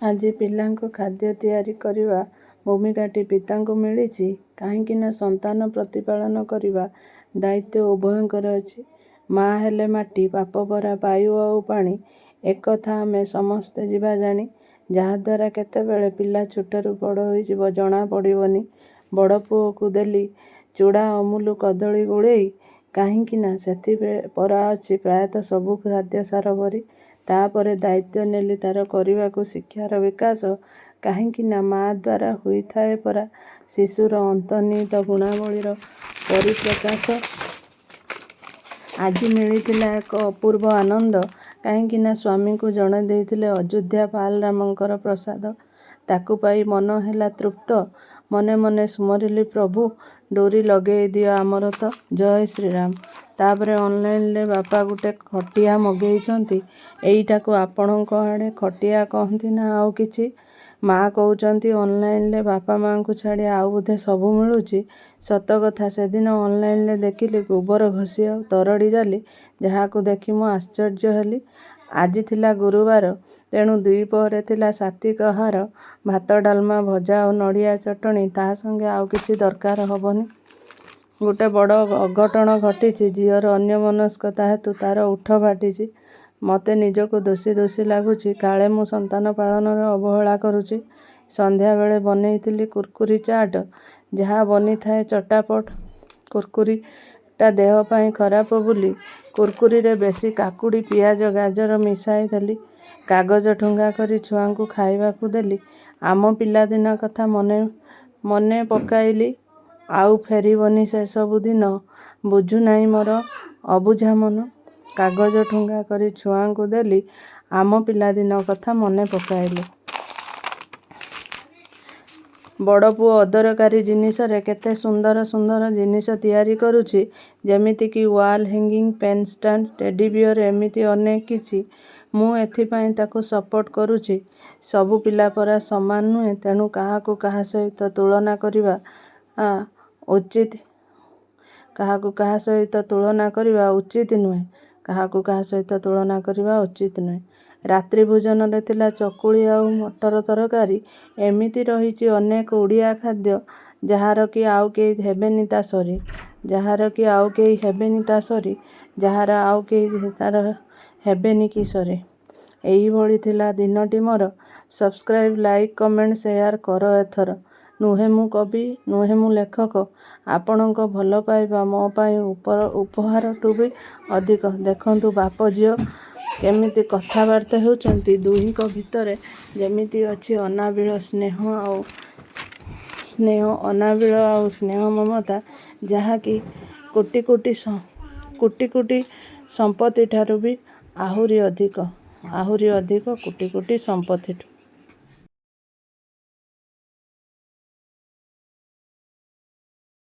ଆଜି ପିଲାଙ୍କ ଖାଦ୍ୟ ତିଆରି କରିବା ଭୂମିକାଟି ପିତାଙ୍କୁ ମିଳିଛି, କାହିଁକିନା ସନ୍ତାନ ପ୍ରତିପାଳନ କରିବା ଦାୟିତ୍ୱ ଉଭୟଙ୍କର ଅଛି। ମା' ହେଲେ ମାଟି, ପାପଭରା ବାୟୁ ଆଉ ପାଣି, ଏକଥା ଆମେ ସମସ୍ତେ ଯିବା ଜାଣି, ଯାହାଦ୍ୱାରା କେତେବେଳେ ପିଲା ଛୋଟରୁ ବଡ଼ ହୋଇଯିବ ଜଣା ପଡ଼ିବନି। ବଡ଼ ପୁଅକୁ ଦେଲି ଚୂଡ଼ା ଅମୁଲ କଦଳୀ ଗୋଳେଇ, କାହିଁକିନା ସେଥିରେ ପରା ଅଛି ପ୍ରାୟତଃ ସବୁ ଖାଦ୍ୟସାର ଭରି। ତା'ପରେ ଦାୟିତ୍ୱ ନେଲି ତା'ର କରିବାକୁ ଶିକ୍ଷାର ବିକାଶ, କାହିଁକିନା ମା' ଦ୍ୱାରା ହୋଇଥାଏ ପରା ଶିଶୁର ଅନ୍ତର୍ନିହିତ ଗୁଣାବଳୀର ପରିପ୍ରକାଶ। ଆଜି ମିଳିଥିଲା ଏକ ଅପୂର୍ବ ଆନନ୍ଦ, କାହିଁକିନା ସ୍ୱାମୀଙ୍କୁ ଜଣେଇ ଦେଇଥିଲେ ଅଯୋଧ୍ୟା ବାଲରାମଙ୍କର ପ୍ରସାଦ। ତାକୁ ପାଇ ମନ ହେଲା ତୃପ୍ତ। ମନେ ମନେ ସ୍ମରିଲି, ପ୍ରଭୁ ଡୋରି ଲଗେଇ ଦିଅ ଆମର ତ। ଜୟ ଶ୍ରୀରାମ। ତା'ପରେ ଅନଲାଇନରେ ବାପା ଗୋଟେ ଖଟିଆ ମଗେଇଛନ୍ତି। ଏଇଟାକୁ ଆପଣଙ୍କ ଆଡ଼େ ଖଟିଆ କହନ୍ତି ନା ଆଉ କିଛି? ମା' କହୁଛନ୍ତି ଅନଲାଇନରେ ବାପା ମା'ଙ୍କୁ ଛାଡ଼ି ଆଉ ବୋଧେ ସବୁ ମିଳୁଛି। ସତକଥା, ସେଦିନ ଅନଲାଇନରେ ଦେଖିଲି ଗୋବର ଘଷି ଆଉ ତରଡ଼ି ଜାଲି, ଯାହାକୁ ଦେଖି ମୁଁ ଆଶ୍ଚର୍ଯ୍ୟ ହେଲି। ଆଜି ଥିଲା ଗୁରୁବାର, ତେଣୁ ଦ୍ୱିପ୍ରହରେ ଥିଲା ସାତ୍ତ୍ୱିକ ଆହାର, ଭାତ ଡାଲମା ଭଜା ଆଉ ନଡ଼ିଆ ଚଟଣି। ତା' ସଙ୍ଗେ ଆଉ କିଛି ଦରକାର ହବନି। ଗୋଟେ ବଡ଼ ଅଘଟଣ ଘଟିଛି। ଝିଅର ଅନ୍ୟମନସ୍କତା ହେତୁ ତା'ର ଓଠ ଫାଟିଛି। ମୋତେ ନିଜକୁ ଦୋଷୀ ଦୋଷୀ ଲାଗୁଛି। କାଳେ ମୁଁ ସନ୍ତାନ ପାଳନରେ ଅବହେଳା କରୁଛି। ସନ୍ଧ୍ୟାବେଳେ ବନେଇଥିଲି କୁରକୁରି ଚାଟ। ଯାହା ବନିଥାଏ ଚଟାପଟ। କୁରକୁରିଟା ଦେହ ପାଇଁ ଖରାପ ବୋଲି କୁରକୁରିରେ ବେଶି କାକୁଡ଼ି, ପିଆଜ, ଗାଜର ମିଶାଇ ଦେଲି। କାଗଜ ଠୁଙ୍ଗା କରି ଛୁଆଙ୍କୁ ଖାଇବାକୁ ଦେଲି। ଆମ ପିଲାଦିନ କଥା ମନେ ପକାଇଲି। ଆଉ ଫେରିବନି ସେସବୁ ଦିନ। ବୁଝୁନାହିଁ ମୋର ଅବୁଝା ମନ। କାଗଜ ଠୁଙ୍ଗା କରି ଛୁଆଙ୍କୁ ଦେଲି। ଆମ ପିଲାଦିନ କଥା ମନେ ପକାଇଲି। ବଡ଼ପୁଅ ଅଦରକାରୀ ଜିନିଷରେ କେତେ ସୁନ୍ଦର ସୁନ୍ଦର ଜିନିଷ ତିଆରି କରୁଛି, ଯେମିତିକି ୱାଲ୍ ହେଙ୍ଗିଂ, ପେନ୍ଷ୍ଟାଣ୍ଡ, ଟେଡିବିୟର, ଏମିତି ଅନେକ କିଛି। ମୁଁ ଏଥିପାଇଁ ତାକୁ ସପୋର୍ଟ କରୁଛି। ସବୁ ପିଲା ପରା ସମାନ ନୁହେଁ, ତେଣୁ କାହାକୁ କାହା ସହିତ ତୁଳନା କରିବା ଉଚିତ ନୁହେଁ। ରାତ୍ରି ଭୋଜନରେ ଥିଲା ଚକୁଳି ଆଉ ମଟର ତରକାରୀ। ଏମିତି ରହିଛି ଅନେକ ଓଡ଼ିଆ ଖାଦ୍ୟ, ଯାହାର କି ଆଉ କେହି ହେବେନି ତା' ସରି। ଯାହାର ଆଉ କେହି ତା'ର ହେବେନି କି ସରି। ଏଇଭଳି ଥିଲା ଦିନଟି ମୋର। ସବସ୍କ୍ରାଇବ୍, ଲାଇକ୍, କମେଣ୍ଟ, ସେୟାର କର ଏଥର। ନୁହେଁ ମୁଁ କବି, ନୁହେଁ ମୁଁ ଲେଖକ। ଆପଣଙ୍କ ଭଲ ପାଇବା ମୋ ପାଇଁ ଉପହାରଠୁ ବି ଅଧିକ। ଦେଖନ୍ତୁ ବାପ ଝିଅ କେମିତି କଥାବାର୍ତ୍ତା ହେଉଛନ୍ତି। ଦୁହିଁଙ୍କ ଭିତରେ ଯେମିତି ଅଛି ଅନାବିଳ ସ୍ନେହ ମମତା, ଯାହାକି କୋଟି କୋଟି ସମ୍ପତ୍ତିଠାରୁ ବି ଆହୁରି ଅଧିକ କୋଟି କୋଟି ସମ୍ପତ୍ତିଠୁ।